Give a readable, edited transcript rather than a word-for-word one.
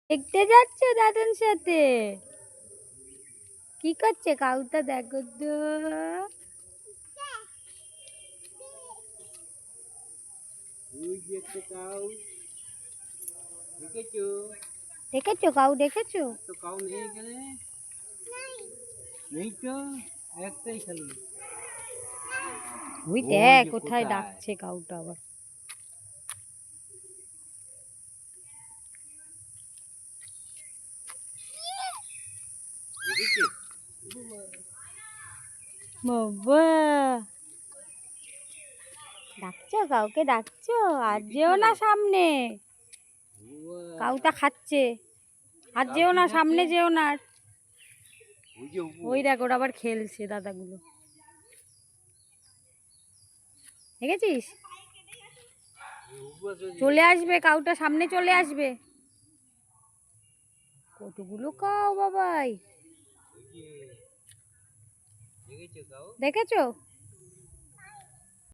দেখতে যাচ্ছ দাদুর সাথে? কি করছে কাউটা দেখো তো। দেখেছো কাউ দেখেছো? তো কাউ নেই এখানে, নেই তো একটাই খালি। ওই দেখ কোথায় ডাকছে কাউটা আবার। বাবা ডাকছো কাউকে ডাকছো? আর যেও না সামনে, কাউটা খাচ্ছে। আর যেও না সামনে, যেও না। ওই দেখ ওরা আবার খেলছে দাদাগুলো, দেখেছিস? চলে আসবে কাউটা, সামনে চলে আসবে। কতগুলো কাউ বাবাই, দেখেছো?